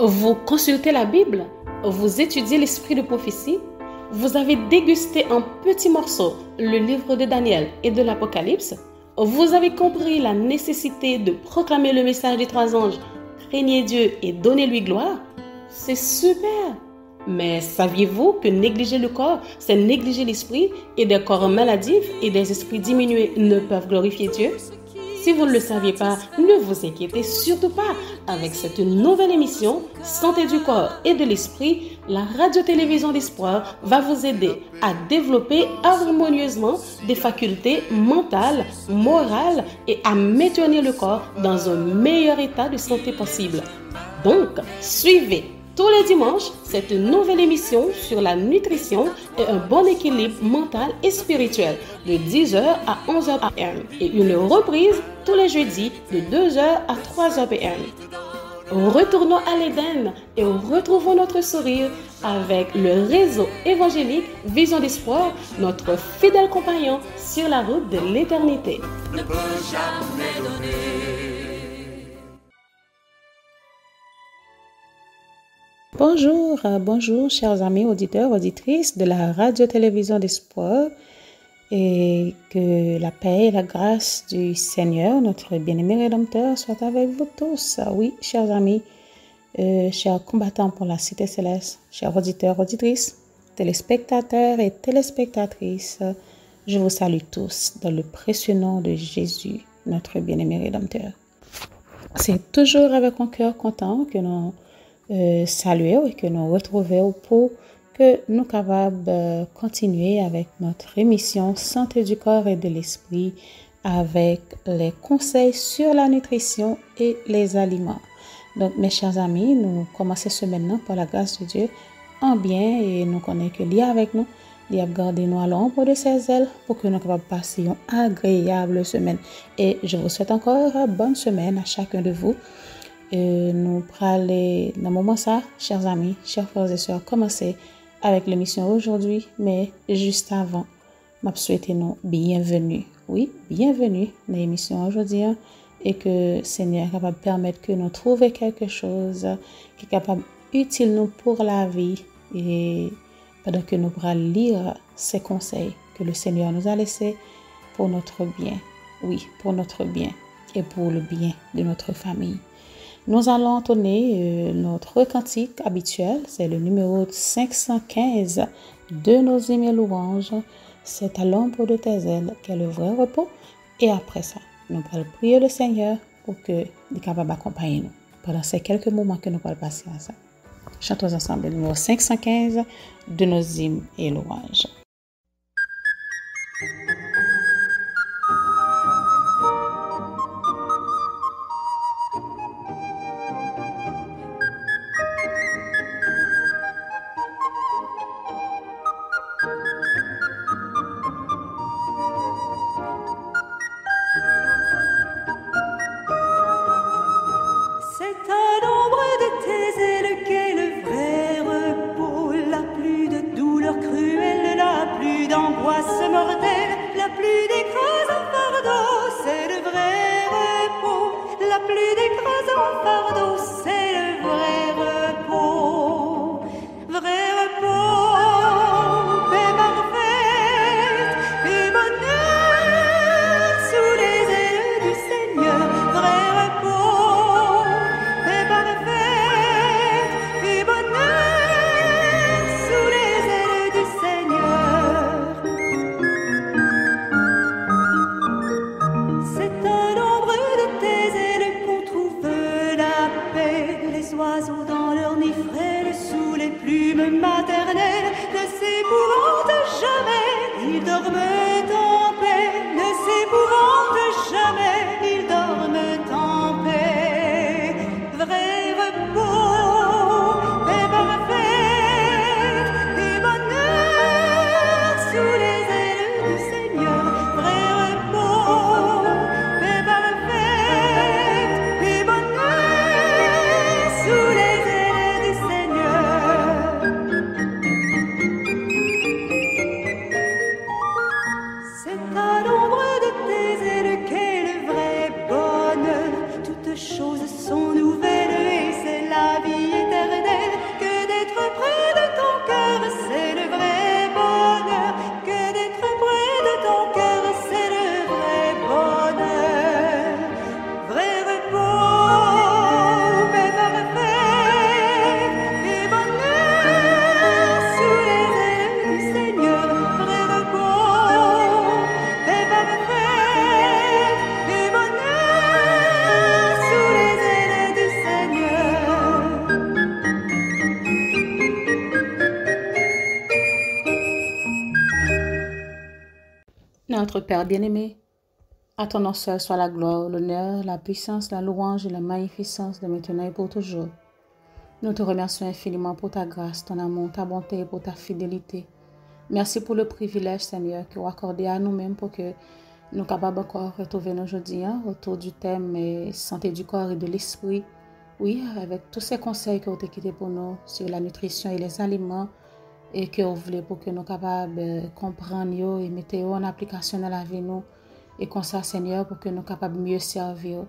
Vous consultez la Bible? Vous étudiez l'esprit de prophétie? Vous avez dégusté en petits morceaux le livre de Daniel et de l'Apocalypse? Vous avez compris la nécessité de proclamer le message des trois anges, craignez Dieu et donnez-lui gloire? C'est super! Mais saviez-vous que négliger le corps, c'est négliger l'esprit, et des corps maladifs et des esprits diminués ne peuvent glorifier Dieu? Si vous ne le saviez pas, ne vous inquiétez surtout pas. Avec cette nouvelle émission, Santé du corps et de l'esprit, la radio-télévision d'espoir va vous aider à développer harmonieusement des facultés mentales, morales et à maintenir le corps dans un meilleur état de santé possible. Donc, suivez tous les dimanches cette nouvelle émission sur la nutrition et un bon équilibre mental et spirituel de 10h à 11h AM et une reprise tous les jeudis de 2h à 3h PM. Retournons à l'Éden et retrouvons notre sourire avec le réseau évangélique Vision d'Espoir, notre fidèle compagnon sur la route de l'éternité. Ne peut jamais donner. Bonjour chers amis auditeurs, auditrices de la radio-télévision d'Espoir, et que la paix et la grâce du Seigneur, notre bien-aimé Rédempteur, soient avec vous tous. Oui, chers amis, chers combattants pour la cité céleste, chers auditeurs, auditrices, téléspectateurs et téléspectatrices, je vous salue tous dans le précieux nom de Jésus, notre bien-aimé Rédempteur. C'est toujours avec un cœur content que nous saluer et que nous retrouver pour que nous capables de continuer avec notre émission Santé du corps et de l'esprit avec les conseils sur la nutrition et les aliments. Donc mes chers amis, nous commençons ce maintenant par la grâce de Dieu en bien et nous connaissons que l'Il est avec nous, il a gardé nous à l'ombre de ses ailes pour que nous capables passer une agréable semaine. Et je vous souhaite encore une bonne semaine à chacun de vous. Nous parler dans le moment ça, chers amis, chers frères et sœurs, commencer avec l'émission aujourd'hui, mais juste avant, je souhaite nous bienvenue. Oui, bienvenue dans l'émission aujourd'hui et que Seigneur est capable de permettre que nous trouvions quelque chose qui est capable utile nous pour la vie et pendant que nous pourrons lire ces conseils que le Seigneur nous a laissés pour notre bien. Oui, pour notre bien et pour le bien de notre famille. Nous allons entonner notre cantique habituel, c'est le numéro 515 de nos hymnes louanges. C'est à l'ombre de tes ailes qu'est le vrai repos. Et après ça, nous allons prier le Seigneur pour qu'il soit capable d'accompagner nous pendant ces quelques moments que nous allons passer ensemble. Chantons ensemble le numéro 515 de nos hymnes et louanges. Seigneur, notre Père bien-aimé, à ton nom seul soit la gloire, l'honneur, la puissance, la louange et la magnificence de maintenant et pour toujours. Nous te remercions infiniment pour ta grâce, ton amour, ta bonté et pour ta fidélité. Merci pour le privilège, Seigneur, que vous accordez à nous-mêmes pour que nous capables encore retrouver aujourd'hui autour du thème santé du corps et de l'esprit. Oui, avec tous ces conseils que vous avez quittés pour nous sur la nutrition et les aliments et que vous voulez pour que nous capables de comprendre et mettre en application dans la vie nous et comme ça, Seigneur, pour que nous capables mieux servir.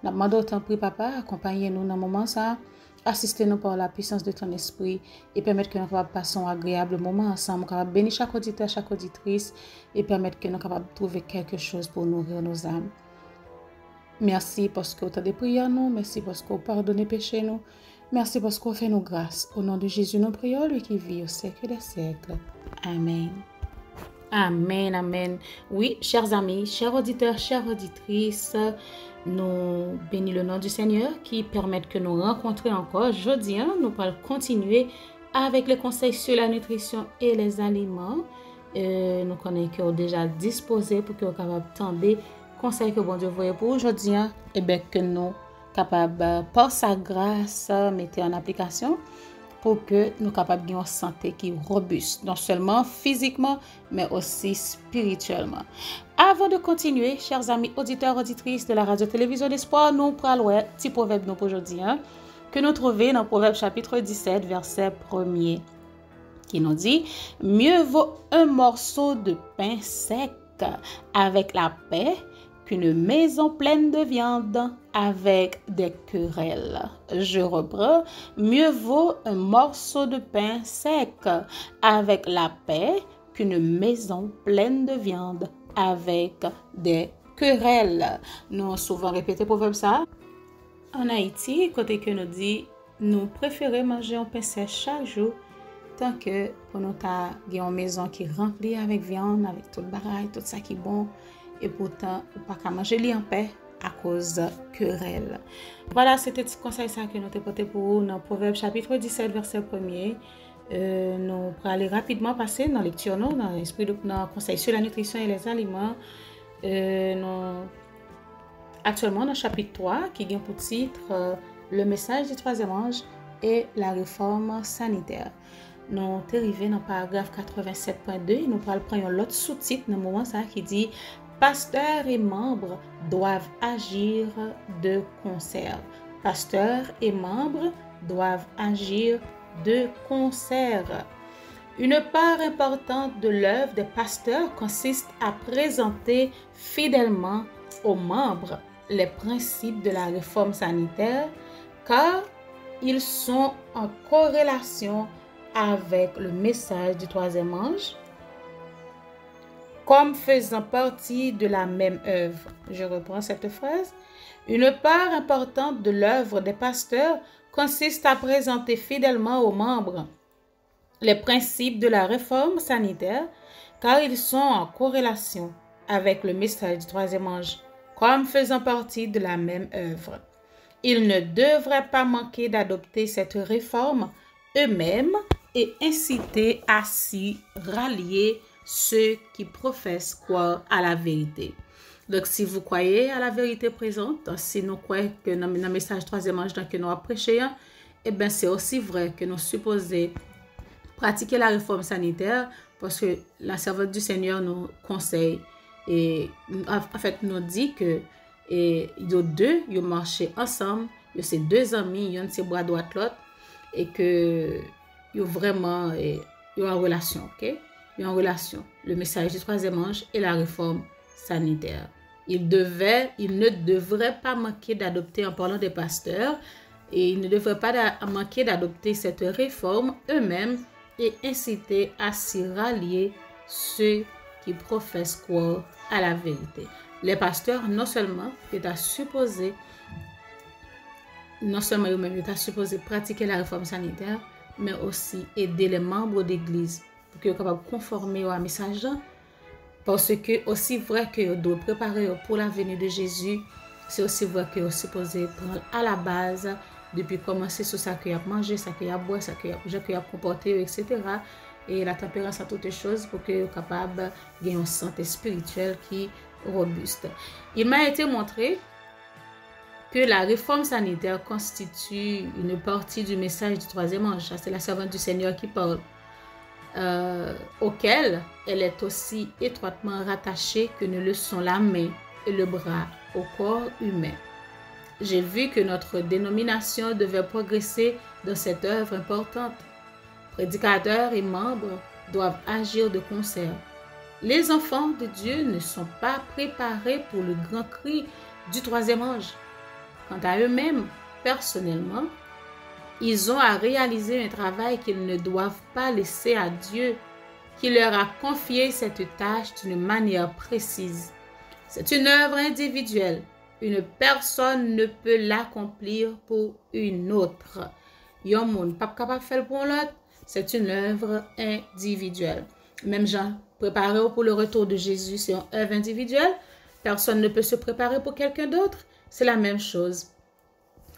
Nous demandons autant prix, Papa, accompagnez-nous dans le moment ça. Assistez-nous par la puissance de ton esprit et permettre que nous capables passer un agréable moment ensemble, capables bénir chaque auditeur, chaque auditrice et permettre que nous capables trouver quelque chose pour nourrir nos âmes. Merci parce que vous avez prié nous, merci parce que vous pardonnez péché nous, merci parce que vous faites nos grâces. Au nom de Jésus, nous prions, lui qui vit au siècle des siècles. Amen. Amen, amen. Oui, chers amis, chers auditeurs, chères auditrices, nous bénissons le nom du Seigneur qui permet que nous rencontrions encore. Aujourd'hui, nous allons continuer avec les conseils sur la nutrition et les aliments. Nous connaissons que vous déjà disposé pour que vous soyez capables d'attendre conseils que bon Dieu voyait pour aujourd'hui. Et bien que nous capables, par sa grâce, mettre en application pour que nous capables d'avoir une santé qui est robuste, non seulement physiquement, mais aussi spirituellement. Avant de continuer, chers amis auditeurs, auditrices de la radio-télévision d'Espoir, nous prenons un petit proverbe pour aujourd'hui, que nous trouvons dans Proverbe chapitre 17, verset 1er, qui nous dit « Mieux vaut un morceau de pain sec avec la paix qu'une maison pleine de viande avec des querelles. » Je reprends. Mieux vaut un morceau de pain sec avec la paix qu'une maison pleine de viande avec des querelles. Nous avons souvent répété pour faire ça. En Haïti, côté que nous dit, nous préférons manger un pain sec chaque jour tant que pour nous avons une maison qui est remplie avec viande, avec tout le barail, tout ça qui est bon. Et pourtant, on ne peut pas manger en paix à cause de querelles. Voilà, c'était le conseil que nous avons porté pour vous dans Proverbe chapitre 17, verset 1er. Nous allons aller rapidement passer dans la lecture, dans l'esprit de conseil sur la nutrition et les aliments. Actuellement, dans le chapitre 3, qui a pour titre le message du troisième ange et la réforme sanitaire. Nous sommes arrivés dans le paragraphe 87.2 et nous allons prendre l'autre sous-titre dans le moment qui dit pasteurs et membres doivent agir de concert. Pasteurs et membres doivent agir de concert. Une part importante de l'œuvre des pasteurs consiste à présenter fidèlement aux membres les principes de la réforme sanitaire, car ils sont en corrélation avec le message du troisième ange, comme faisant partie de la même œuvre. Je reprends cette phrase. Une part importante de l'œuvre des pasteurs consiste à présenter fidèlement aux membres les principes de la réforme sanitaire, car ils sont en corrélation avec le message du troisième ange, comme faisant partie de la même œuvre. Ils ne devraient pas manquer d'adopter cette réforme eux-mêmes et inciter à s'y rallier ceux qui professent croire à la vérité. Donc, si vous croyez à la vérité présente, si nous croyons que dans le message troisième ange que nous avons prêché, eh bien, c'est aussi vrai que nous supposons pratiquer la réforme sanitaire parce que la servante du Seigneur nous conseille et en fait nous dit que il y a deux, ils marché ensemble, il y a ces deux amis, il y a un de ses bras droit l'autre et que il y a vraiment une relation, ok? Il y a une relation, le message du troisième ange et la réforme sanitaire. Il ne devrait pas manquer d'adopter, en parlant des pasteurs, et ils ne devraient pas manquer d'adopter cette réforme eux-mêmes et inciter à s'y rallier ceux qui professent croire à la vérité. Les pasteurs, non seulement ils supposé pratiquer la réforme sanitaire, mais aussi aider les membres d'église pour qu'ils soient capables de conformer au message. Parce que aussi vrai que vous devez préparer pour la venue de Jésus, c'est aussi vrai que vous supposez prendre à la base, depuis commencer sur ça que vous avez mangé, ça que vous avez boire, ça que vous avez comporté, etc. et la tempérance à toutes choses pour que capable gagner une santé spirituelle qui robuste. Il m'a été montré que la réforme sanitaire constitue une partie du message du troisième ange. C'est la servante du Seigneur qui parle, auquel elle est aussi étroitement rattachée que ne le sont la main et le bras au corps humain. J'ai vu que notre dénomination devait progresser dans cette œuvre importante. Prédicateurs et membres doivent agir de concert. Les enfants de Dieu ne sont pas préparés pour le grand cri du troisième ange. Quant à eux-mêmes, personnellement, ils ont à réaliser un travail qu'ils ne doivent pas laisser à Dieu, qui leur a confié cette tâche d'une manière précise. C'est une œuvre individuelle. Une personne ne peut l'accomplir pour une autre. Yon moun pas capable de faire pour l'autre. C'est une œuvre individuelle. Même Jean, préparer pour le retour de Jésus, c'est une œuvre individuelle. Personne ne peut se préparer pour quelqu'un d'autre. C'est la même chose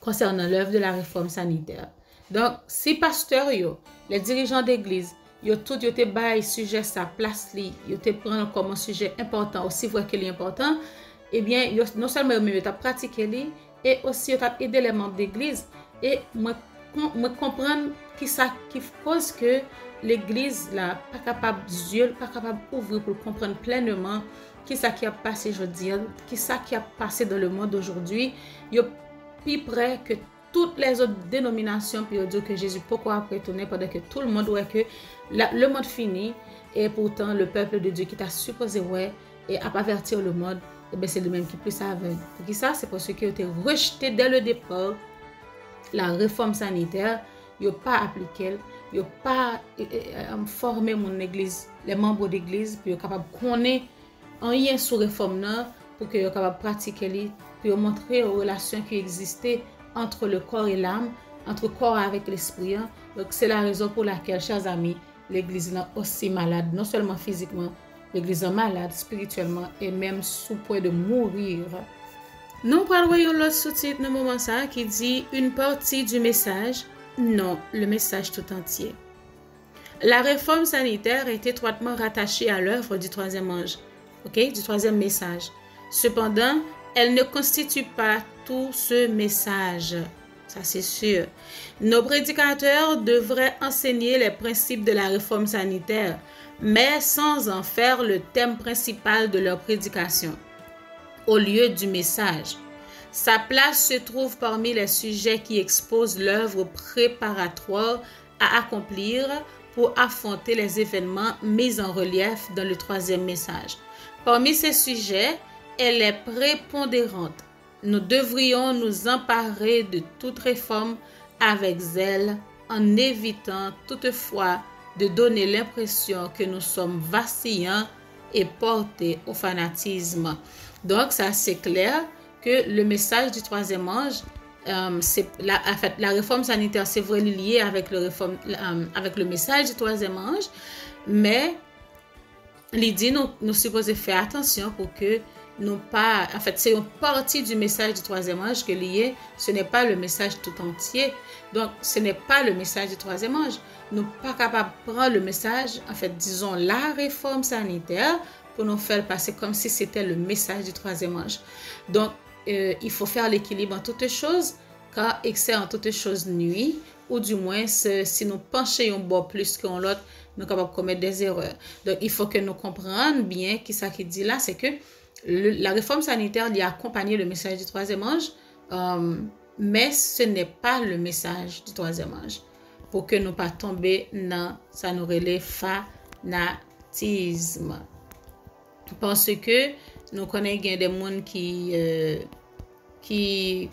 concernant l'œuvre de la réforme sanitaire. Donc, si pasteur yo, les dirigeants d'église, yo tout yo te bail sujet sa place li, yo te prend comme un sujet important, aussi vrai qu'il est important, eh bien, yo, non seulement yo t'a pratiqué li, et aussi yo t'a aidé les membres d'église, et moi comprendre qui cause que l'église là pas capable Dieu pas capable d'ouvrir pour comprendre pleinement qui ça qui a passé aujourd'hui, qui ça qui a passé dans le monde aujourd'hui. Yo plus près que toutes les autres dénominations pour dire que Jésus pourquoi après retourner pendant que tout le monde voit que le monde fini et pourtant le peuple de Dieu qui t'a supposé et à avertir le monde, et bien c'est le même qui plus aveugle. Pour qui ça, c'est parce que a été rejeté dès le départ la réforme sanitaire, yo pas appliqué, yo pas formé mon église, les membres d'église pour yo capable connaître en rien sur réforme là pour que yo capable pratiquer li, pour montrer aux relations qui existaient entre le corps et l'âme, entre corps avec l'esprit. Donc c'est la raison pour laquelle, chers amis, l'église est aussi malade, non seulement physiquement, l'église est malade spirituellement et même sous point de mourir. Nous parlons l'autre sous-titre dans moment ça qui dit une partie du message, non, le message tout entier. La réforme sanitaire est étroitement rattachée à l'œuvre du troisième ange, du troisième message. Cependant, elle ne constitue pas tout ce message. Ça, c'est sûr. Nos prédicateurs devraient enseigner les principes de la réforme sanitaire, mais sans en faire le thème principal de leur prédication, au lieu du message. Sa place se trouve parmi les sujets qui exposent l'œuvre préparatoire à accomplir pour affronter les événements mis en relief dans le troisième message. Parmi ces sujets, elle est prépondérante. Nous devrions nous emparer de toute réforme avec zèle en évitant toutefois de donner l'impression que nous sommes vacillants et portés au fanatisme. Donc, ça c'est clair que le message du troisième ange, la réforme sanitaire, c'est vraiment lié avec le message du troisième ange, mais l'idée, nous supposons faire attention pour que nous pas, c'est une partie du message du troisième ange que lié, ce n'est pas le message tout entier. Donc, ce n'est pas le message du troisième ange. Nous ne sommes pas capables de prendre le message, disons la réforme sanitaire, pour nous faire passer comme si c'était le message du troisième ange. Donc, il faut faire l'équilibre en toutes choses, car excès en toutes choses nuit, ou du moins, si nous penchons un bord plus qu'un l'autre, nous sommes capables de commettre des erreurs. Donc, il faut que nous comprenions bien qui ça qui dit là, c'est que la réforme sanitaire lui a accompagné le message du troisième ange, mais ce n'est pas le message du troisième ange. Pour que nous ne pas tomber dans ça nous relève fanatisme. Parce que nous connaissons des gens qui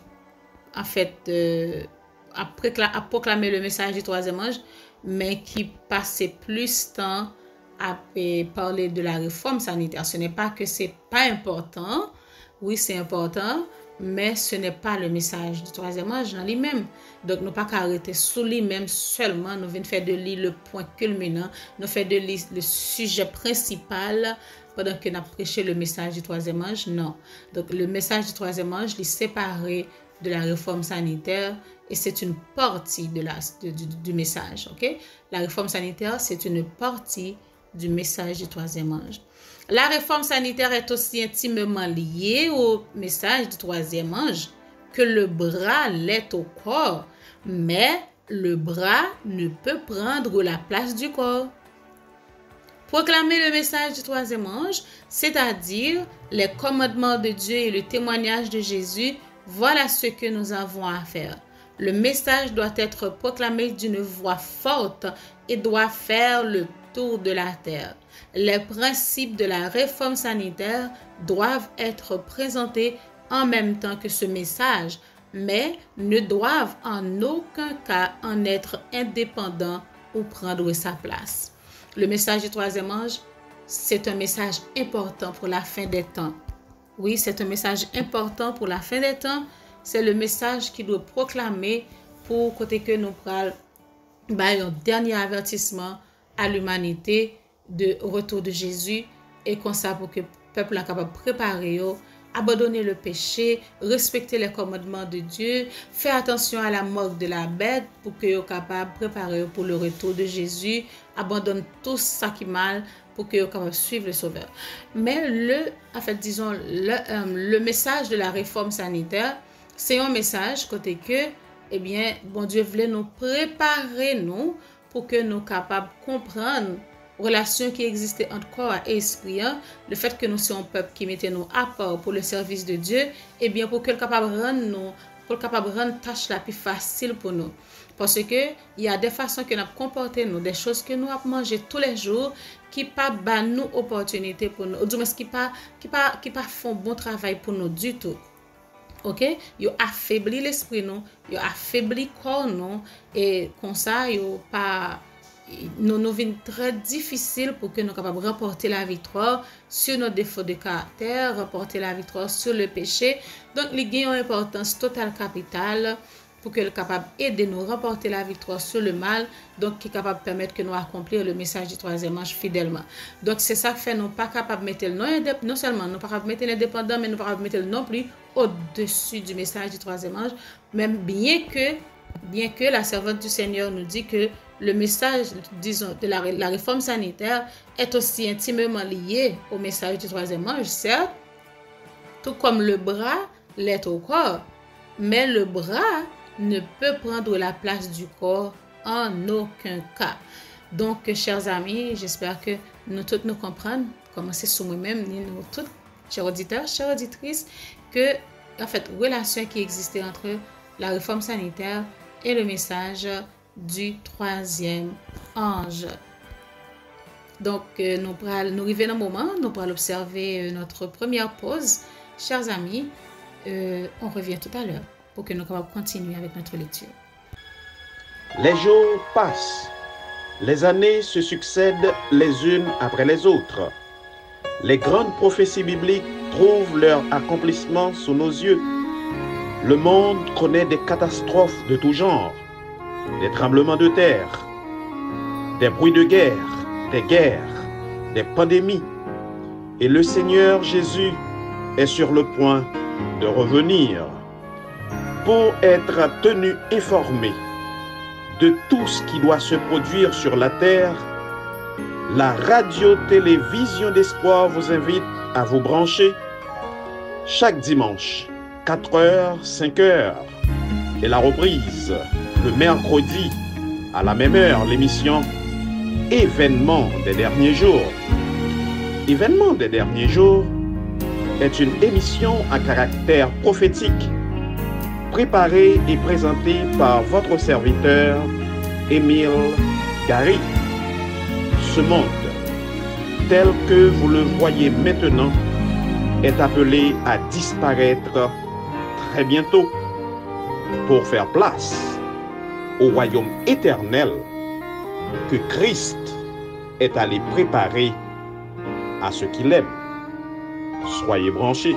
en fait a proclamé le message du troisième ange, mais qui passaient plus de temps à parler de la réforme sanitaire. Ce n'est pas que c'est pas important, oui c'est important, mais ce n'est pas le message du troisième ange dans lui-même. Donc nous pas arrêter sous lui-même seulement, nous venons faire de lui le point culminant, nous faire de lui le sujet principal pendant que nous prêché le message du troisième ange. Non. Donc le message du troisième ange est séparé de la réforme sanitaire et c'est une partie du message. Okay? La réforme sanitaire, c'est une partie du message du troisième ange. La réforme sanitaire est aussi intimement liée au message du troisième ange que le bras l'est au corps, mais le bras ne peut prendre la place du corps. Proclamer le message du troisième ange, c'est-à-dire les commandements de Dieu et le témoignage de Jésus, voilà ce que nous avons à faire. Le message doit être proclamé d'une voix forte et doit faire le tour de la terre. Les principes de la réforme sanitaire doivent être présentés en même temps que ce message, mais ne doivent en aucun cas en être indépendants ou prendre sa place. Le message du troisième ange, c'est un message important pour la fin des temps. Oui, c'est un message important pour la fin des temps. C'est le message qui doit proclamer pour côté que nous prenons un dernier avertissement à l'humanité de retour de Jésus et comme ça pour que le peuple soit capable de préparer, abandonner le péché, respecter les commandements de Dieu, faire attention à la mort de la bête pour que soient capable de préparer pour le retour de Jésus, abandonne tout ça qui est mal pour que soient capable de suivre le Sauveur. Mais le message de la réforme sanitaire, c'est un message côté que, bon Dieu voulait nous préparer nous pour que nous capables de comprendre relation qui existait entre corps et esprit, le fait que nous sommes un peuple qui mettait nous à part pour le service de Dieu, pour que capable de rendre tâche la plus facile pour nous. Parce que il y a des façons que nous comporter nous, des choses que nous avons manger tous les jours qui pas ba nous opportunité pour nous, ou du moins qui pas font bon travail pour nous du tout. OK, yo affaibli l'esprit nous, yo affaibli corps nous et comme ça yo pas nous vient très difficile pour que nous capables de remporter la victoire sur nos défauts de caractère, remporter la victoire sur le péché. Donc, les gains ont une importance totale capitale pour que nous capable aider nous remporter la victoire sur le mal, donc qui est capable de permettre que nous accomplir le message du troisième ange fidèlement. Donc, c'est ça qui fait nous pas capable de mettre non seulement nous pas capable de mettre l'indépendant, mais nous pas capable de mettre non plus au-dessus du message du troisième ange, même bien que la servante du Seigneur nous dit que le message, disons, de la réforme sanitaire est aussi intimement lié au message du troisième ange, certes, tout comme le bras l'est au corps, mais le bras ne peut prendre la place du corps en aucun cas. Donc, chers amis, j'espère que nous tous nous comprenons, commencer sur moi-même, nous tous, chers auditeurs, chères auditrices, que, en fait, relation qui existait entre la réforme sanitaire et le message du troisième ange. Donc, nous arrivons dans un moment, nous pourrons observer notre première pause. Chers amis, on revient tout à l'heure pour que nous puissions continuer avec notre lecture. Les jours passent, les années se succèdent les unes après les autres. Les grandes prophéties bibliques trouvent leur accomplissement sous nos yeux. Le monde connaît des catastrophes de tout genre, des tremblements de terre, des bruits de guerre, des pandémies. Et le Seigneur Jésus est sur le point de revenir pour être tenu informé de tout ce qui doit se produire sur la terre. La radio-télévision d'espoir vous invite à vous brancher chaque dimanche, 4h, 5h, et la reprise le mercredi à la même heure, l'émission Événements des derniers jours. Événements des derniers jours est une émission à caractère prophétique préparée et présentée par votre serviteur Émile Gary. Ce monde, tel que vous le voyez maintenant, est appelé à disparaître très bientôt pour faire place au royaume éternel que Christ est allé préparer à ceux qui l'aiment. Soyez branchés.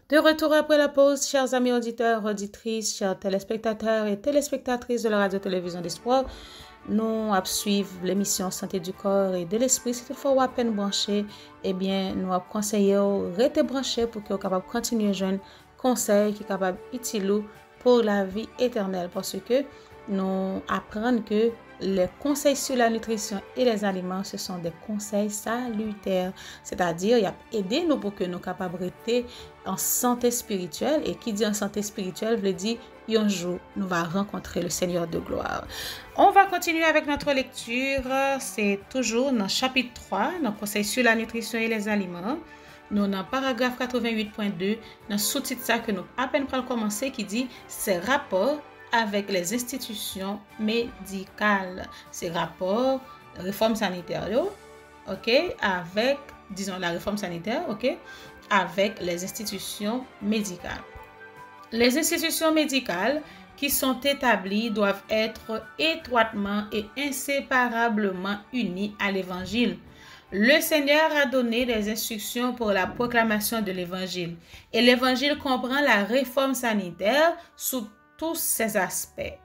De retour après la pause, chers amis auditeurs, auditrices, chers téléspectateurs et téléspectatrices de la radio-télévision d'Espoir, nous suivons l'émission Santé du corps et de l'esprit. Si toutefois vous à peine branché, eh bien, nous conseillons de rester branché pour que vous capable de continuer à joindre conseils qui sont capables d'utiliser pour la vie éternelle. Parce que nous apprenons que les conseils sur la nutrition et les aliments, ce sont des conseils salutaires. C'est-à-dire, il a aidé nous pour que nous capables de rester en santé spirituelle. Et qui dit en santé spirituelle veut dire un jour, nous allons rencontrer le Seigneur de gloire. On va continuer avec notre lecture. C'est toujours dans le chapitre 3, dans conseils sur la nutrition et les aliments. Nous dans le paragraphe 88.2, dans le sous-titre ça que nous à peine pour commencer qui dit ces rapports avec les institutions médicales. Ces rapports, réforme sanitaire, ok, avec, disons, la réforme sanitaire, ok, avec les institutions médicales. Les institutions médicales qui sont établies doivent être étroitement et inséparablement unies à l'Évangile. Le Seigneur a donné des instructions pour la proclamation de l'Évangile. Et l'Évangile comprend la réforme sanitaire sous tous ces aspects.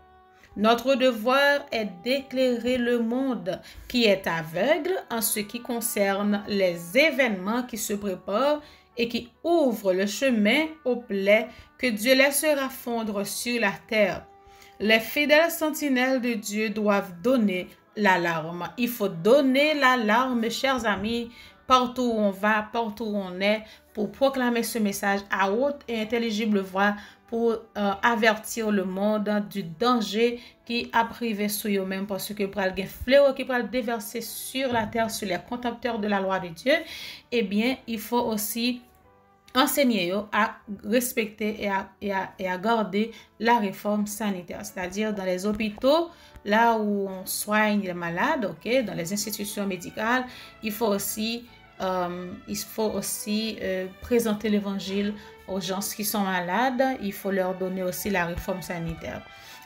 Notre devoir est d'éclairer le monde qui est aveugle en ce qui concerne les événements qui se préparent et qui ouvrent le chemin aux plaies que Dieu laissera fondre sur la terre. Les fidèles sentinelles de Dieu doivent donner l'alarme. Il faut donner l'alarme, chers amis, partout où on va, partout où on est, pour proclamer ce message à haute et intelligible voix, pour avertir le monde du danger qui a privé sur eux-mêmes, parce que pour le fléau qui peut déverser sur la terre, sur les contempteurs de la loi de Dieu, eh bien, il faut aussi enseigner à respecter et à garder la réforme sanitaire, c'est-à-dire dans les hôpitaux, là où on soigne les malades, ok, dans les institutions médicales, il faut aussi présenter l'évangile aux gens qui sont malades. Il faut leur donner aussi la réforme sanitaire.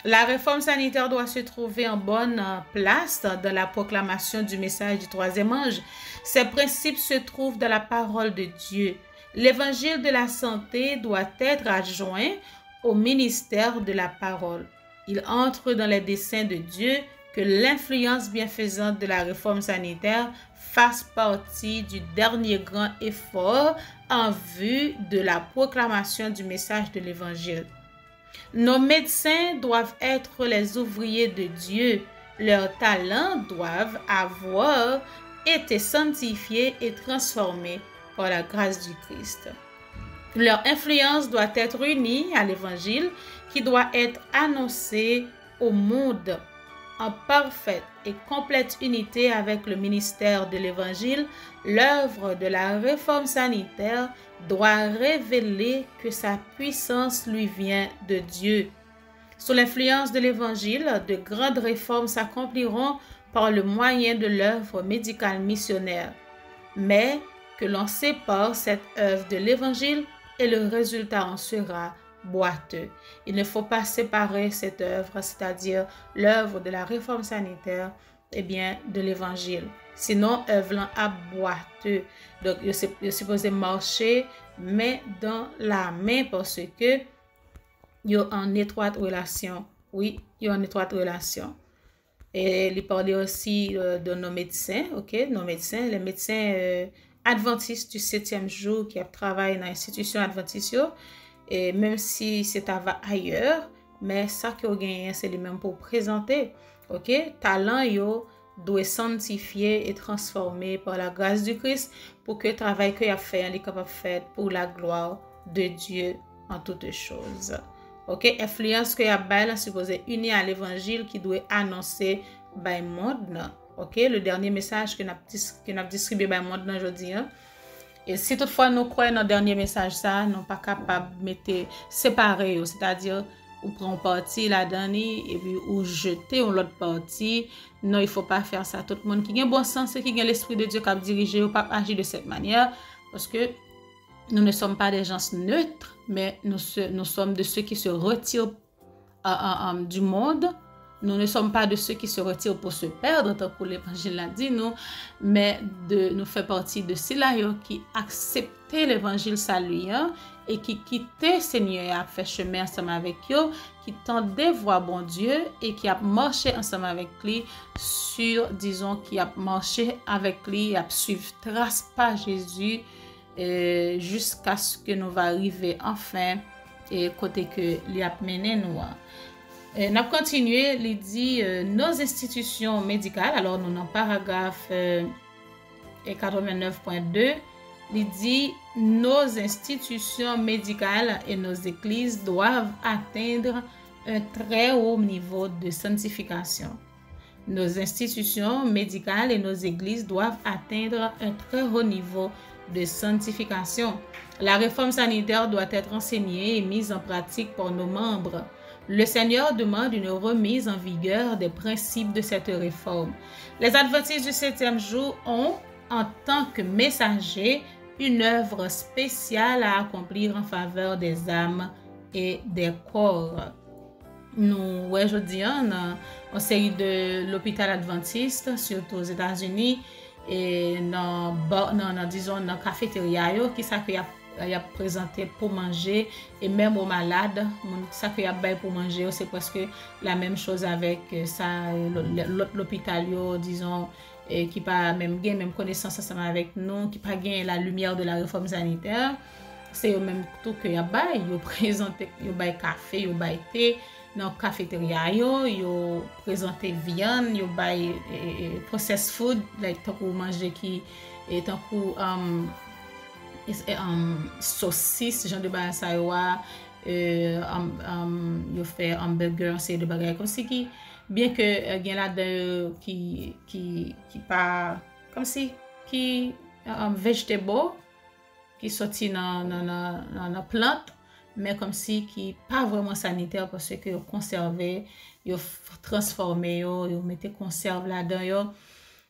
La réforme sanitaire doit se trouver en bonne place dans la proclamation du message du troisième ange. Ces principes se trouvent dans la parole de Dieu. L'évangile de la santé doit être adjoint au ministère de la parole. Il entre dans les desseins de Dieu que l'influence bienfaisante de la réforme sanitaire fasse partie du dernier grand effort en vue de la proclamation du message de l'Évangile. Nos médecins doivent être les ouvriers de Dieu. Leurs talents doivent avoir été sanctifiés et transformés par la grâce du Christ. Leur influence doit être unie à l'Évangile qui doit être annoncé au monde en parfaite et complète unité avec le ministère de l'Évangile. L'œuvre de la réforme sanitaire doit révéler que sa puissance lui vient de Dieu. Sous l'influence de l'Évangile, de grandes réformes s'accompliront par le moyen de l'œuvre médicale missionnaire. Mais que l'on sépare cette œuvre de l'Évangile et le résultat en sera boiteux. Il ne faut pas séparer cette œuvre, c'est-à-dire l'œuvre de la réforme sanitaire, eh bien, de l'Évangile. Sinon, œuvre à boiteux. Donc, il est supposé marcher, mais dans la main, parce que il y a une étroite relation. Oui, il y a une étroite relation. Et il parlait aussi de nos médecins, ok? Nos médecins, les médecins adventistes du 7e jour qui travaillent dans l'institution adventiste, et même si c'est ailleurs, mais ça que vous gagnez, c'est le même pour présenter, ok? Talent, yo, doit sanctifier et transformer par la grâce du Christ pour que le travail qu'il a fait, il est capable de faire pour la gloire de Dieu en toutes choses. Ok, influence que y a bail supposé uni à l'évangile qui doit annoncer by monde. Ok, le dernier message que n'a distribué by monde aujourd'hui. Et si toutefois nous croyons dans le dernier message ça, nous pas capable de mettre séparer, c'est-à-dire ou prendre parti là-dedans et puis ou jeter l'autre partie. Non, il faut pas faire ça. Tout le monde qui a bon sens et qui a l'esprit de Dieu qui a dirigé ou pas agir de cette manière, parce que nous ne sommes pas des gens neutres, mais nous sommes de ceux qui se retirent du monde. Nous ne sommes pas de ceux qui se retirent pour se perdre, tant que l'évangile l'a dit, nous, mais nous faisons partie de ceux-là qui acceptent l'évangile saluant et qui quittait Seigneur, a fait chemin ensemble avec eux, qui tendait voir bon Dieu et qui a marché ensemble avec lui sur, disons, qui a marché avec lui, a suivi trace par Jésus jusqu'à ce que nous va arriver enfin et côté que lui a mené nous. Nous avons continué, il dit nos institutions médicales, alors nous dans paragraphe 89.2, il dit nos institutions médicales et nos églises doivent atteindre un très haut niveau de sanctification. Nos institutions médicales et nos églises doivent atteindre un très haut niveau de sanctification. La réforme sanitaire doit être enseignée et mise en pratique par nos membres. Le Seigneur demande une remise en vigueur des principes de cette réforme. Les adventistes du 7e jour ont, en tant que messagers, une œuvre spéciale à accomplir en faveur des âmes et des corps. Nous, aujourd'hui, en série de l'hôpital adventiste, surtout aux États-Unis, et dans cafétéria, qui ça que y a présenté pour manger, et même aux malades, ça que y a pour manger, c'est presque la même chose avec ça, l'hôpital, disons, qui pas même connaissance ensemble avec nous, qui pas gain la lumière de la réforme sanitaire. C'est eux même tout que y a bail, yo présenté, yo bail café, yo bail thé dans cafétéria, yo présenté viande, yo bail processed food, like tant qu'on manger qui et tant qu'on saucisse, genre de bail ça yo fait hamburger, c'est de bagages comme si qui bien que gen là de qui pas comme si qui vegetable qui sorti dans plante mais comme si qui pas vraiment sanitaire parce que yo conservé, yo transformé, yo metté conserve là-dedans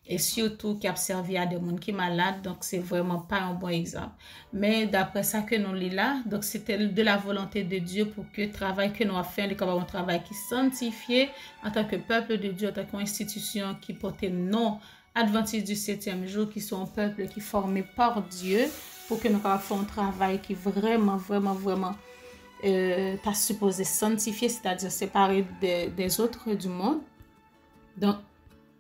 et surtout qui a servi à des gens qui malades, donc c'est vraiment pas un bon exemple. Mais d'après ça que nous lit là, donc c'était de la volonté de Dieu pour que le travail que nous avons fait, un travail qui sanctifié en tant que peuple de Dieu, en tant qu'institution qui portait nom adventiste du 7e jour, qui sont un peuple qui est formé par Dieu, pour que nous fassions un travail qui vraiment pas supposé sanctifier, c'est-à-dire séparer des autres du monde. Donc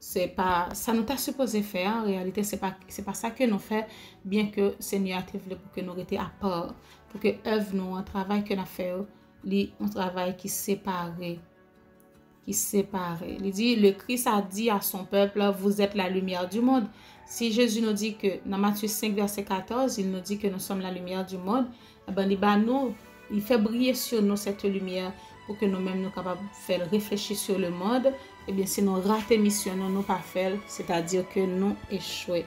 c'est pas ça nous t'a supposé faire en réalité, c'est pas ça que nous fait, bien que Seigneur a voulu pour que nous étions à part, pour que œuvre nous un travail que nous fait un travail qui séparé. Il dit, le Christ a dit à son peuple, vous êtes la lumière du monde. Si Jésus nous dit que, dans Matthieu 5, verset 14, il nous dit que nous sommes la lumière du monde, il fait briller sur nous cette lumière pour que nous-mêmes nous capables de faire réfléchir sur le monde. Et bien, si nous ratons mission, nous pas faire, c'est-à-dire que nous échouons.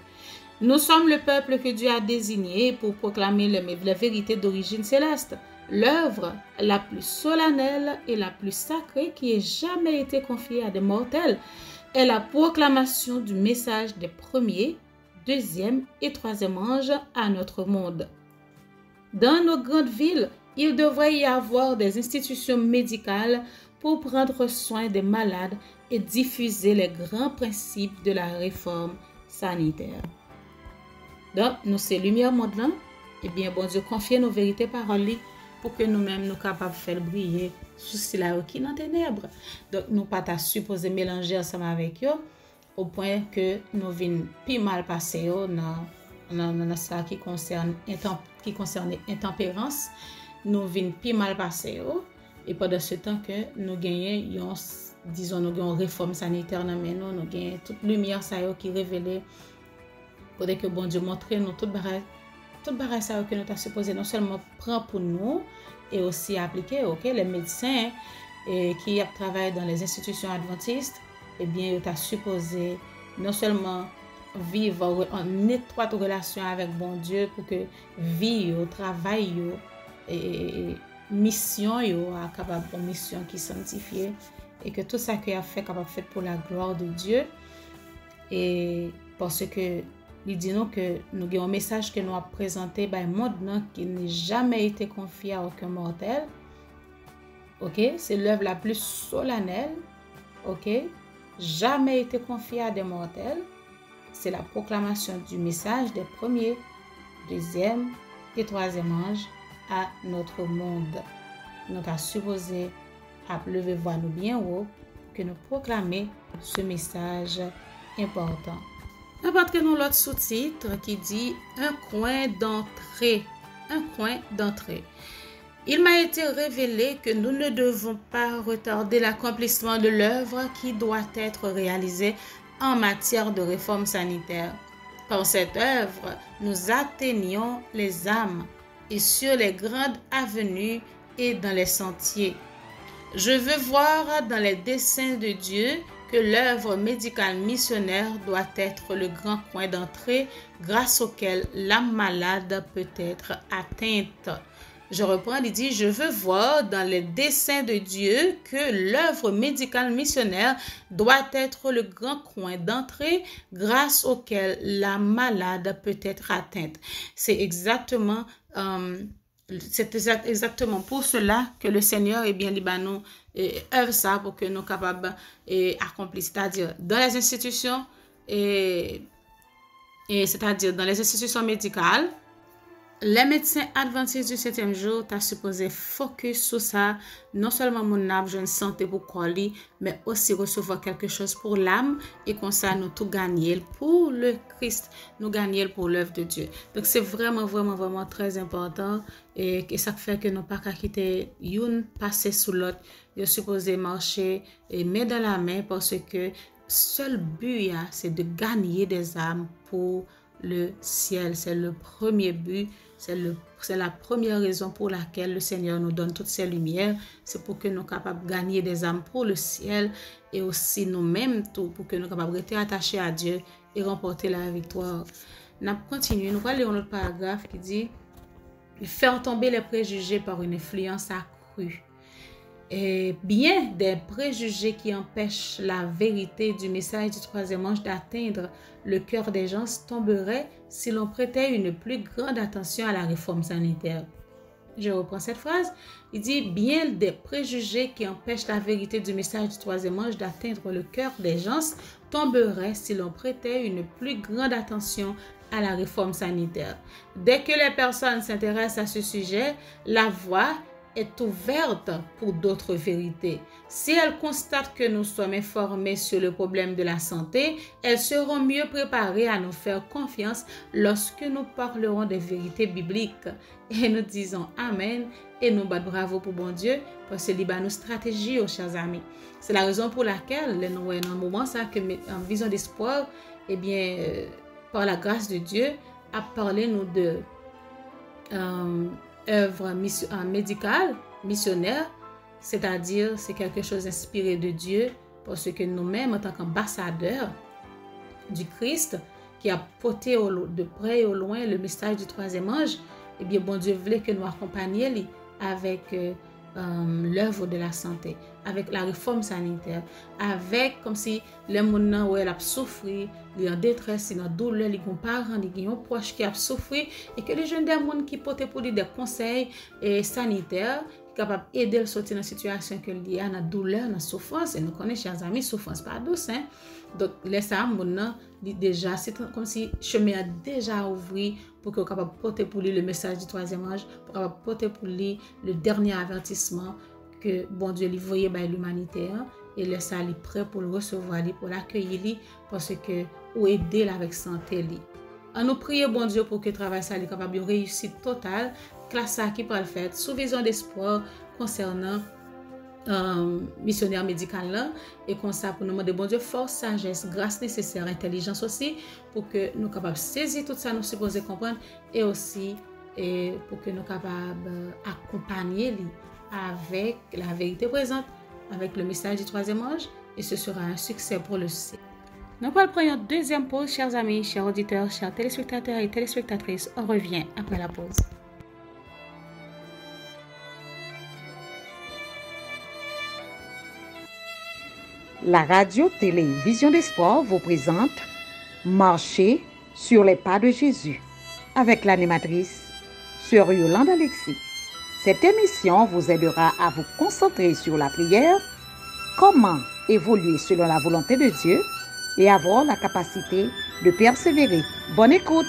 Nous sommes le peuple que Dieu a désigné pour proclamer la vérité d'origine céleste. L'œuvre la plus solennelle et la plus sacrée qui ait jamais été confiée à des mortels est la proclamation du message des premiers, deuxième et troisième anges à notre monde. Dans nos grandes villes, il devrait y avoir des institutions médicales pour prendre soin des malades et diffuser les grands principes de la réforme sanitaire. Donc, nous c'est lumière maintenant, et bien bon Dieu confie nos vérités paroles pour que nous-mêmes nous capables de faire briller sous cela qui dans ténèbres. Donc nous pas ta supposé mélanger ensemble avec eux au point que nous venons plus mal passer dans ça qui concerne intempérance, nous venons plus mal passer et pendant ce temps que nous gagnons disons nous gagnons réforme sanitaire dans nous gagnons toute lumière ça qui révélé pour que bon Dieu montre nous toute bagaille ça que nous t'a supposé non seulement prendre pour nous et aussi appliquer les médecins qui travaillent dans les institutions adventistes, eh bien ils t'a supposé non seulement vivre en étroite relation avec bon Dieu pour que vie au travail et mission à capable une mission qui sanctifiée et que tout ça qu'il a fait capable fait pour la gloire de Dieu et parce que il dit nous que nous avons un message que nous avons présenté par le monde qui n'a jamais été confié à aucun mortel. OK, c'est l'œuvre la plus solennelle. OK, jamais été confiée à des mortels. C'est la proclamation du message des premiers, deuxième et troisième anges à notre monde. Nous avons supposé à lever voix nous bien haut que nous proclamer ce message important. N'importe quel l'autre sous-titre qui dit un coin d'entrée. Un coin d'entrée. Il m'a été révélé que nous ne devons pas retarder l'accomplissement de l'œuvre qui doit être réalisée en matière de réforme sanitaire. Par cette œuvre, nous atteignons les âmes et sur les grandes avenues et dans les sentiers. Je veux voir dans les desseins de Dieu que l'œuvre médicale missionnaire doit être le grand coin d'entrée grâce auquel l'âme malade peut être atteinte. Je reprends, il dit, je veux voir dans les desseins de Dieu que l'œuvre médicale missionnaire doit être le grand coin d'entrée grâce auquel la malade peut être atteinte. C'est exactement pour cela que le Seigneur Libanon œuvre ça pour que nous soyons capables d'accomplir, c'est-à-dire dans les institutions c'est-à-dire dans les institutions médicales. Les médecins adventistes du 7e jour t'as supposé focus sur ça, non seulement mon âme jeune santé pour coller, mais aussi recevoir quelque chose pour l'âme et comme ça nous tout gagner pour le Christ, nous gagner pour l'œuvre de Dieu. Donc c'est vraiment très important et ça fait que nous pas qu'à quitter une passer sous l'autre, nous supposé marcher et main dans la main parce que seul but c'est de gagner des âmes pour le ciel. C'est le premier but, c'est la première raison pour laquelle le Seigneur nous donne toutes ces lumières. C'est pour que nous soyons capables de gagner des âmes pour le ciel et aussi nous-mêmes tout pour que nous soyons capables de rester attachés à Dieu et remporter la victoire. Nous continuons, nous allons lire un autre paragraphe qui dit faire tomber les préjugés par une influence accrue. Et bien des préjugés qui empêchent la vérité du message du troisième ange d'atteindre le cœur des gens tomberaient si l'on prêtait une plus grande attention à la réforme sanitaire. Je reprends cette phrase. Il dit bien des préjugés qui empêchent la vérité du message du troisième ange d'atteindre le cœur des gens tomberaient si l'on prêtait une plus grande attention à la réforme sanitaire. Dès que les personnes s'intéressent à ce sujet, la voie est ouverte pour d'autres vérités. Si elles constatent que nous sommes informés sur le problème de la santé, elles seront mieux préparées à nous faire confiance lorsque nous parlerons des vérités bibliques. Et nous disons Amen et nous battons bravo pour bon Dieu parce que c'est nos stratégies, chers amis. C'est la raison pour laquelle nous voyons dans un moment ça que en vision d'espoir, par la grâce de Dieu, a parlé nous de œuvre médicale, missionnaire, c'est-à-dire c'est quelque chose inspiré de Dieu parce que nous-mêmes en tant qu'ambassadeurs du Christ qui a porté de près et au loin le message du troisième ange, eh bien bon Dieu voulait que nous accompagnions avec l'œuvre de la santé, avec la réforme sanitaire, avec comme si les gens où elle a souffert, ils sont en détresse, ils sont en douleur, ils ont parents, ils ont proches qui ont souffert et que les jeunes des gens qui portent pour lui des conseils sanitaires capable d'aider à sortir dans la situation que il y a dans douleur, dans souffrance et nous connaissons chers amis souffrance pas douce hein. Donc les ça maintenant déjà c'est comme si chemin a déjà ouvert pour que capable porter pour lui le message du troisième ange, pour capable porter pour lui le dernier avertissement que bon Dieu lui voyait par l'humanité hein, et laisse ça lui prêt pour le recevoir pour l'accueillir parce que ou aider avec santé lui. On nous prie bon Dieu pour que le travail soit capable de réussite totale, classe ça qui peut le faire, sous vision d'espoir concernant missionnaire médical là et comme ça pour nous demander bon Dieu force, sagesse, grâce nécessaire, intelligence aussi pour que nous capables saisir tout ça nous supposons comprendre et aussi pour que nous capables accompagner avec la vérité présente, avec le message du troisième ange et ce sera un succès pour le ciel. Nous allons prendre une deuxième pause, chers amis, chers auditeurs, chers téléspectateurs et téléspectatrices. On revient après la pause. La radio-télévision d'espoir vous présente Marcher sur les pas de Jésus avec l'animatrice Sœur Yolande Alexis. Cette émission vous aidera à vous concentrer sur la prière, comment évoluer selon la volonté de Dieu et avoir la capacité de persévérer. Bonne écoute!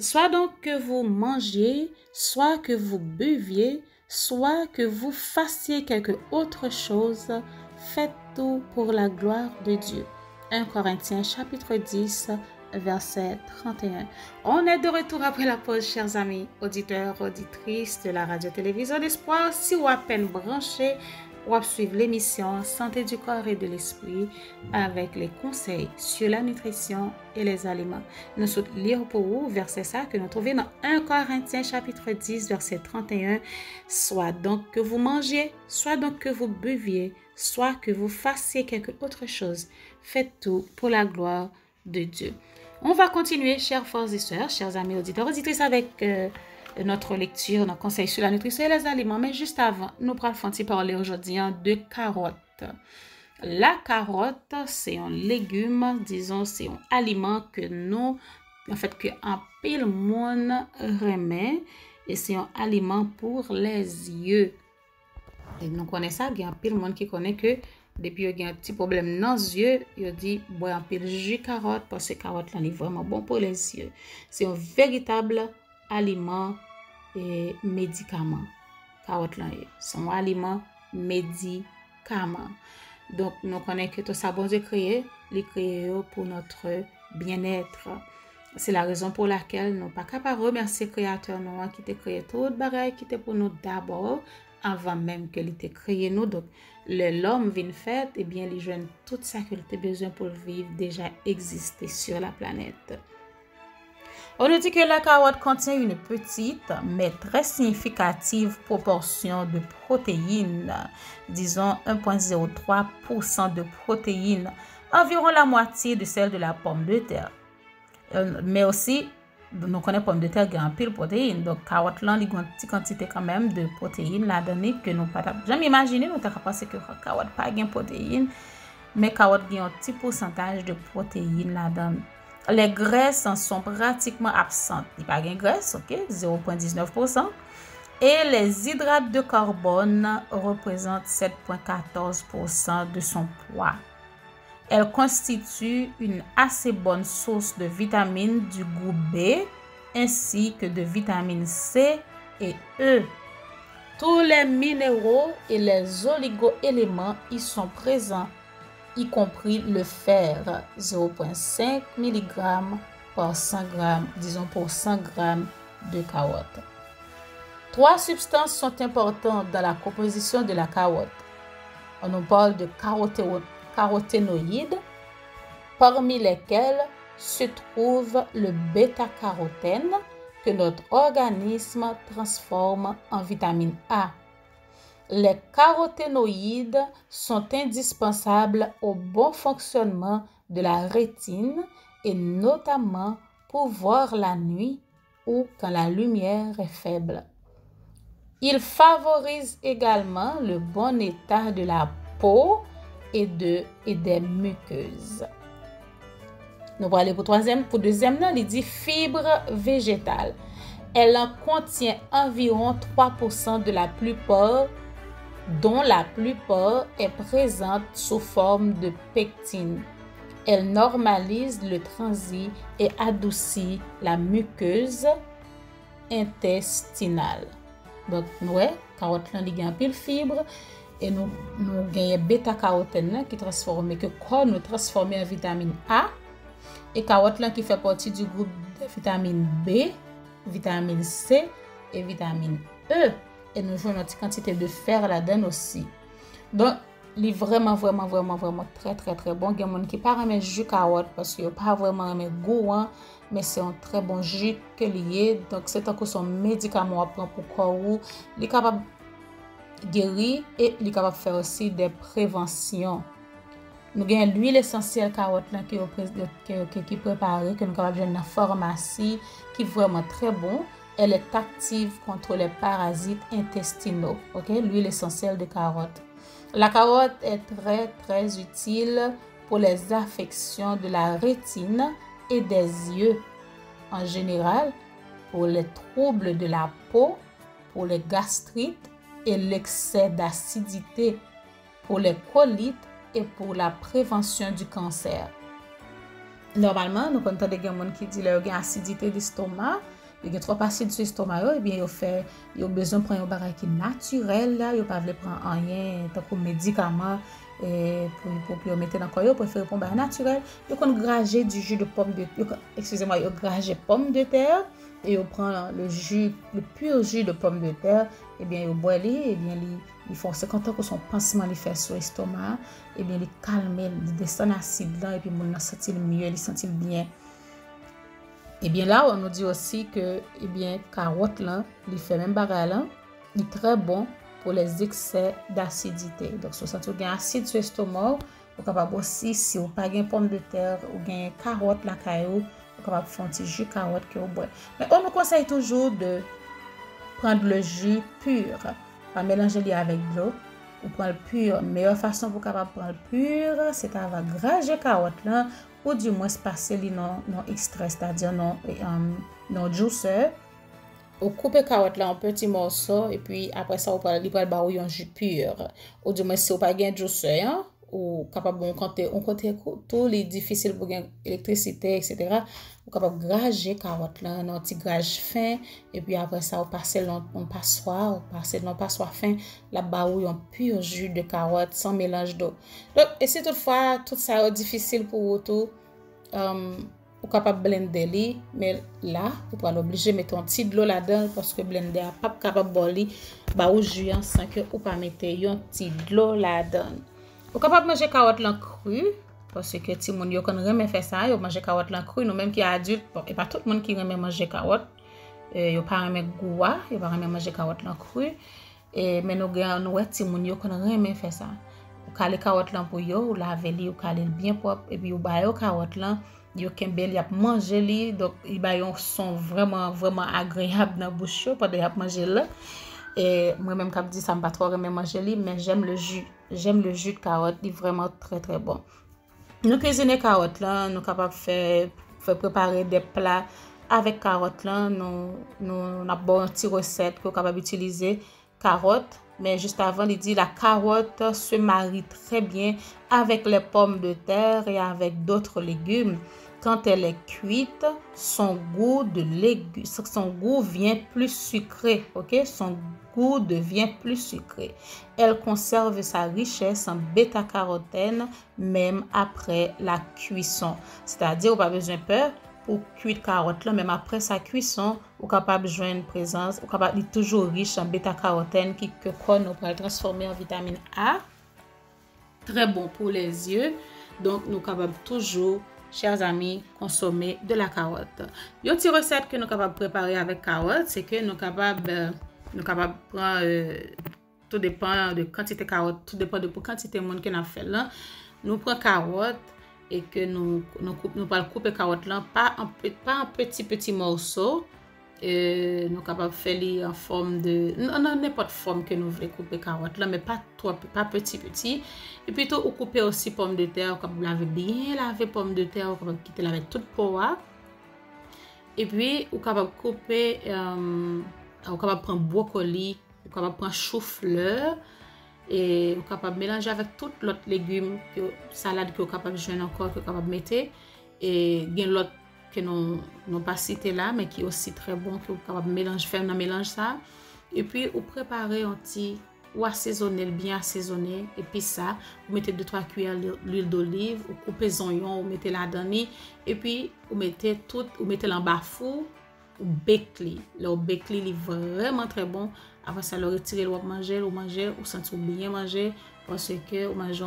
Soit donc que vous mangiez, soit que vous buviez, soit que vous fassiez quelque autre chose, faites tout pour la gloire de Dieu. 1 Corinthiens chapitre 10, verset 31. On est de retour après la pause, chers amis, auditeurs, auditrices de la radio-télévision d'Espoir. Si vous à peine branché, vous suivre l'émission Santé du corps et de l'esprit avec les conseils sur la nutrition et les aliments. Nous souhaitons lire pour vous verset ça que nous trouvons dans 1 Corinthiens chapitre 10 verset 31. Soit donc que vous mangiez, soit donc que vous buviez, soit que vous fassiez quelque autre chose. Faites tout pour la gloire de Dieu. On va continuer, chers frères et sœurs, chers amis auditeurs, auditrices, avec notre lecture, nos conseils sur la nutrition et les aliments. Mais juste avant, nous allons parler aujourd'hui de carottes. La carotte, c'est un légume, disons, c'est un aliment que nous, en fait, que un pile monde remet, et c'est un aliment pour les yeux. Et nous connaissons ça, il y a un pile monde qui connaît que depuis il y a un petit problème dans les yeux, il dit boire un pile jus carotte parce que carotte là est vraiment bon pour les yeux. C'est un véritable aliment et médicament. Carotte là c'est un aliment médicament. Donc nous connaissons que tout ça bon Dieu créé, les créé pour notre bien-être. C'est la raison pour laquelle nous pas capable remercier créateur nous qui t'a créé tout bagaille qui était pour nous d'abord avant même que il t'ait créé nous. Donc l'homme vient fait et bien il joue toute sa qu'il a besoin pour vivre déjà exister sur la planète. On nous dit que la carotte contient une petite mais très significative proportion de protéines, disons 1,03% de protéines, environ la moitié de celle de la pomme de terre. Mais aussi, nous connaissons pomme de terre qui a un pile de protéines, donc carotte là, il y a une petite quantité quand même de protéines là-dedans que nous pas jamais imaginer, nous avons pensé que carotte pas de protéines, mais carotte a un petit pourcentage de protéines là-dedans. Les graisses en sont pratiquement absentes. Il n'y a pas de graisse, ok, 0,19%. Et les hydrates de carbone représentent 7,14% de son poids. Elle constitue une assez bonne source de vitamines du groupe B ainsi que de vitamines C et E. Tous les minéraux et les oligo-éléments y sont présents, y compris le fer, 0,5 mg par 100 g, disons pour 100 g de carotte. 3 substances sont importantes dans la composition de la carotte. On nous parle de caroténoïdes, parmi lesquels se trouve le bêta-carotène que notre organisme transforme en vitamine A. Les caroténoïdes sont indispensables au bon fonctionnement de la rétine et notamment pour voir la nuit ou quand la lumière est faible. Ils favorisent également le bon état de la peau et des muqueuses. Nous allons aller pour deuxième, il dit fibre végétale. Elle en contient environ 3% de la plupart, dont la plupart est présente sous forme de pectine. Elle normalise le transit et adoucit la muqueuse intestinale. Donc, nous, carotte là, il y a un pile fibre et nous gagnons bêta-carotène qui transforme, que corps nous transforme en vitamine A et carotte là qui fait partie du groupe de vitamine B, vitamine C et vitamine E. Et nous jouons notre quantité de fer là-dedans aussi. Donc, il est vraiment très bon. Il y a des gens qui ne parlent pas de jus carotte parce qu'il n'y a pas vraiment de goût, mais c'est un très bon jus que lié. Donc, c'est un son médicament à prendre pour corps. Il est capable de guérir et il est capable de faire aussi des préventions. Nous avons l'huile essentielle carotte là, qui est préparée, que nous avons dans la pharmacie, qui est vraiment très bon. Elle est active contre les parasites intestinaux. Okay? L'huile essentielle de carotte. La carotte est très utile pour les affections de la rétine et des yeux. En général, pour les troubles de la peau, pour les gastrites et l'excès d'acidité, pour les colites et pour la prévention du cancer. normalement, nous quand des gens qui dit leur acidité d'estomac, il y a trop acide sur l'estomac, et bien il a besoin de prendre un bagage qui naturel là, il pas veut prendre rien tant que médicament pour mettre dans corps, préfère prendre un naturel. Il qu'on grager du jus de pomme de excusez-moi, il grager pomme de terre et on prend le pur jus de pomme de terre, et bien il boit et bien il font 50 ans que son pansement il fait sur l'estomac, et bien il calme, il descend acide là et puis mon sentir mieux, il sentit bien. Et bien là, on nous dit aussi que, eh bien, carotte là, il fait même bagarre là, il est très bon pour les excès d'acidité. Donc, si vous avez acide sur l'estomac, vous capable aussi, si vous n'avez pas de pomme de terre ou une carotte la caillou, vous capable faire un petit jus de carotte que vous boivez. Mais on nous conseille toujours de prendre le jus pur, pas mélanger avec de l'eau. Vous prenez le pur. La meilleure façon pour capable prendre le pur, c'est d'avoir grager carotte là, ou du moins passer non extrait, c'est-à-dire non juiceur. Vous coupez carotte là en petits morceaux et puis après ça vous parlez un jus pur. Ou du moins si vous pas gain juiceur ou capable on compter tous les difficiles pour gain électricité etc. Vous capable grager carotte là un petit grage fin et puis après ça vous passez dans passoire, fin la baou un pur jus de carotte sans mélange d'eau. Donc et si toutefois tout ça est difficile pour vous tout vous capable blender li mais là vous pas obligé mettre un petit de l'eau là-dedans parce que blender a pas capable boli baou jus sans que ou pas mettre un petit de l'eau là-dedans. Vous capable manger carotte là cru parce que ti moun yo kon reme faire ça, yo manger carotte là cru nous même qui adulte bon, et pas tout le monde qui reme manger carotte yo pas reme goua, yo pas reme manger carotte là cru et mais nous ti moun yo kon reme faire ça. Ou caler carotte là pour yo, ou laver li, ou caler bien propre et puis ou ba yo carotte là yo kembel y a manger li donc il ba yon son vraiment agréable dans bouche pendant y a manger là. Et moi même quand dit ça me pas trop aimer manger li mais j'aime le jus de carotte, il est vraiment très très bon. Nous cuisiner carotte là, nous capable faire préparer des plats avec carotte là, nous n'a bon petite recette que capable utiliser carotte. Mais juste avant, il dit la carotte se marie très bien avec les pommes de terre et avec d'autres légumes. Quand elle est cuite, son goût vient plus sucré, ok? Son goût devient plus sucré. Elle conserve sa richesse en bêta-carotène même après la cuisson. C'est-à-dire, on n'a pas besoin de peur pour cuire carotte là, même après sa cuisson, on est capable de joindre une présence, on est capable de toujours riche en bêta-carotène qui peut nous transformer en vitamine A. Très bon pour les yeux. Donc, nous sommes capables toujours, chers amis, consommer de la carotte. Une petite recette que nous sommes capables de préparer avec carotte, c'est que nous sommes capables de prendre, tout dépend de quantité de carotte, tout dépend de la quantité de monde qu'on a fait là. Nous prenons carotte et que nous allons couper carotte là, pas en petit morceaux. Nous capables de faire en forme de n'importe forme que nous voulons couper carotte là, mais pas petit et puis on couper aussi pomme de terre, comme laver pomme de terre, comme quitter laver toute peau et puis on capable couper on capable prendre brocoli, on capable prendre chou-fleur et on capable mélanger avec tout l'autre légumes que salade que on capable joindre encore que capable mettre et gain l'autre que nous pas cité là mais qui est aussi très bon que vous capable mélange ça et puis vous préparez un petit ou assaisonner bien assaisonner et puis ça vous mettez 2-3 cuillères d'huile d'olive, vous coupez les oignons, vous mettez là-dedans et puis vous mettez en bas four ou bekli. Le bekli est vraiment très bon. Après ça le retirer le manger ou sentir bien manger parce que vous mangez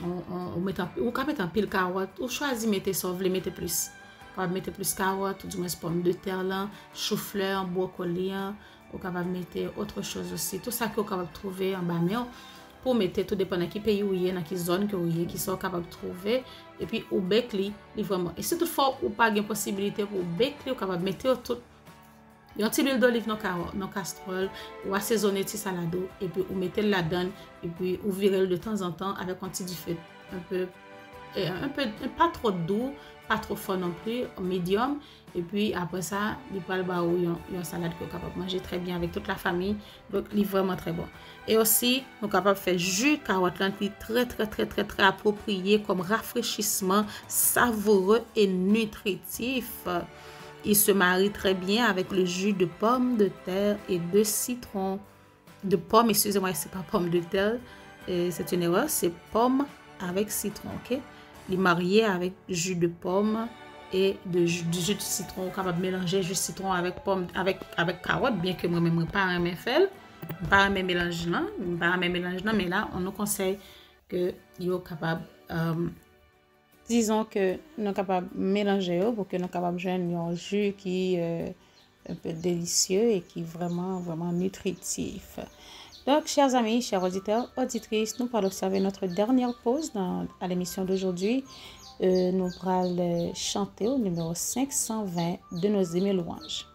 on met en pile carotte ou choisir mettre ça vous mettez plus. Vous pouvez mettre plus carotte ou du moins pomme de terre là, chou-fleur, brocoli, vous pouvez mettre autre chose aussi. Tout ça que vous pouvez trouver en bas pour mettre tout dépend de qui pays où dans quelle zone que vous qui sont capable de trouver et puis au bekli, vraiment. Et si toutefois ou pas une possibilité pour bekli, vous capable mettre tout un petit huile d'olive dans casserole ou assaisonner petit salade et puis vous mettez là-dedans et puis vous virez de temps en temps avec un petit du feu un peu pas trop doux, pas trop fort non plus, médium. Et puis après ça, il parle bah une salade que vous capable manger très bien avec toute la famille. Donc, il est vraiment très bon. Et aussi, nous capable faire jus de carotte là, qui est très approprié comme rafraîchissement, savoureux et nutritif. Il se marie très bien avec le jus de pomme de terre et de citron. De pomme, excusez-moi, c'est pas pomme de terre, c'est une erreur, c'est pomme avec citron, ok? Il est marié avec jus de pomme et du jus de citron, capable de mélanger jus de citron avec pomme, avec carotte, bien que moi-même, pas un faire, pas un mélange, non, mais là, on nous conseille que vous capable, disons que nous sommes capables de mélanger pour que nous sommes capables de joindre un jus qui est un peu délicieux et qui est vraiment nutritif. Donc, chers amis, chers auditeurs, auditrices, nous allons observer notre dernière pause à l'émission d'aujourd'hui. Nous allons chanter au numéro 520 de nos hymnes et louanges.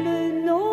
Le nom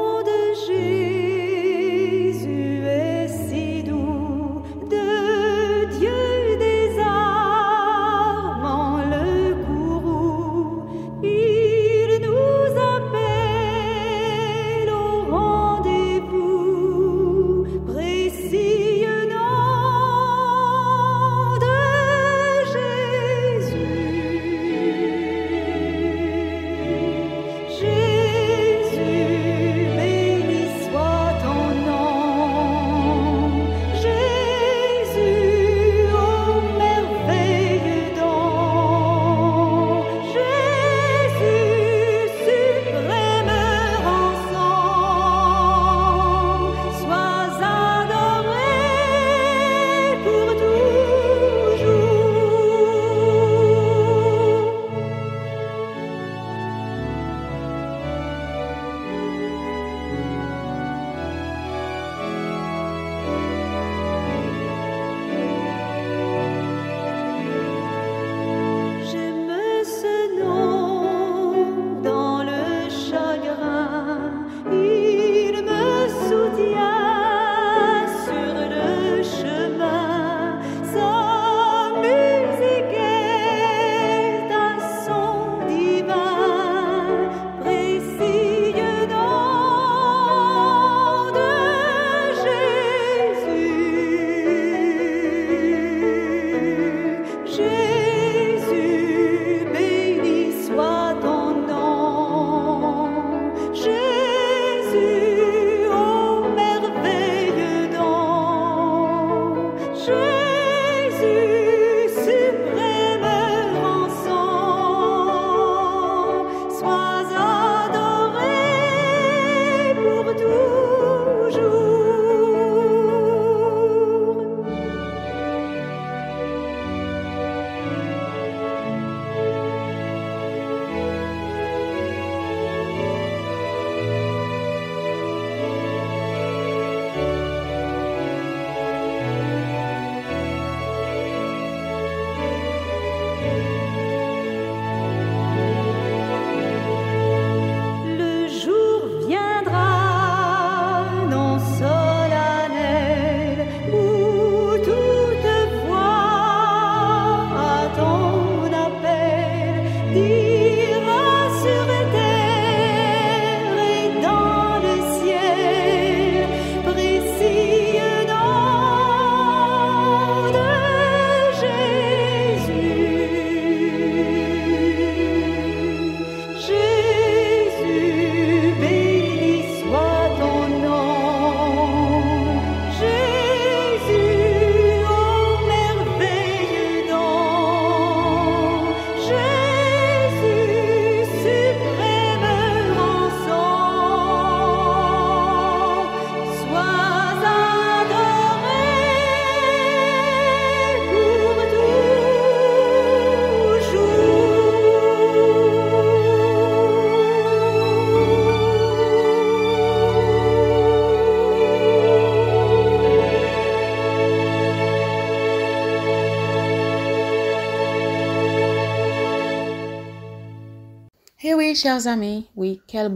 Oui, chers amis, oui, quel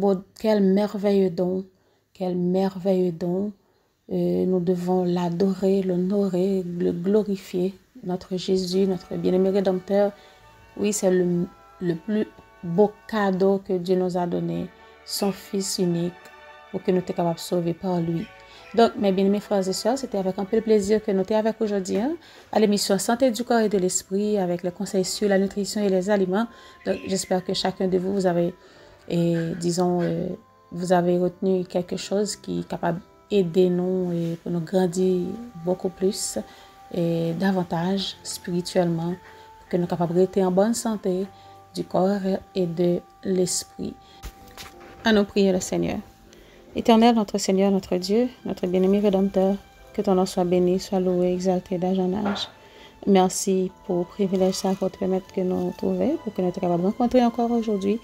merveilleux don, quel merveilleux don. Nous devons l'adorer, l'honorer, le glorifier. Notre Jésus, notre bien-aimé Rédempteur, oui, c'est le plus beau cadeau que Dieu nous a donné, son Fils unique, pour que nous soyons capables de sauver par lui. Donc, mes bien-aimés frères et sœurs, c'était avec un peu de plaisir que nous sommes avec aujourd'hui à l'émission Santé du corps et de l'esprit avec les conseils sur la nutrition et les aliments. Donc, j'espère que chacun de vous, vous avez retenu quelque chose qui est capable d'aider nous et pour nous grandir beaucoup plus et davantage spirituellement, pour que nous soyons capables de rester en bonne santé du corps et de l'esprit. À nous prier le Seigneur. Éternel, notre Seigneur, notre Dieu, notre bien-aimé Rédempteur, que ton nom soit béni, soit loué, exalté d'âge en âge. Merci pour le privilège ça pour te permettre que nous trouver, pour que nous soyons capables de rencontrer encore aujourd'hui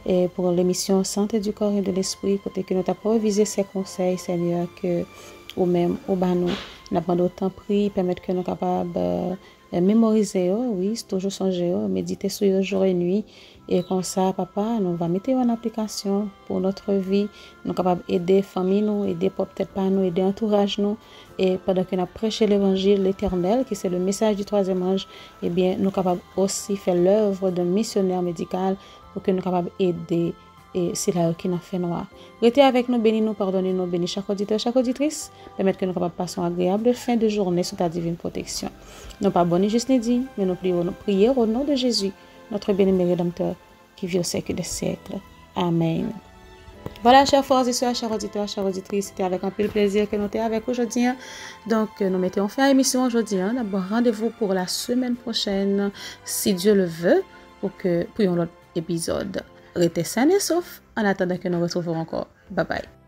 et pour l'émission Santé du corps et de l'esprit, côté que nous t'avons provisé ces conseils, Seigneur, que ou même au banou, nous avons autant pris, permettre que nous soyons capables de mémoriser, oui, c'est toujours songer, méditer sur eux jour et nuit. Et comme ça, papa, nous va mettre en application pour notre vie. Nous sommes capables d'aider famille, nous, aider peut-être pas nous, aider entourage nous. Et pendant que nous prêchons l'évangile l'éternel, qui c'est le message du troisième ange, eh bien, nous sommes capables aussi faire l'œuvre d'un missionnaire médical pour que nous soyons capables d'aider. Et c'est là qui nous fait noir. Restez avec nous, bénis-nous, pardonnez-nous, bénis chaque auditeur, chaque auditrice. Permettre que nous capables de passer une agréable fin de journée sous ta divine protection. Non pas bonne et juste dit, mais nous prions au nom de Jésus, notre bien-aimé Rédempteur, qui vit au siècle des siècles. Amen. Voilà, chers frères et sœurs, chers auditeurs, chères auditrices, c'était avec un peu de plaisir que nous sommes avec aujourd'hui. Donc, nous mettons fin à l'émission aujourd'hui. D'abord, rendez-vous pour la semaine prochaine, si Dieu le veut, pour l'autre épisode. Restez sains et saufs en attendant que nous retrouvions encore. Bye bye.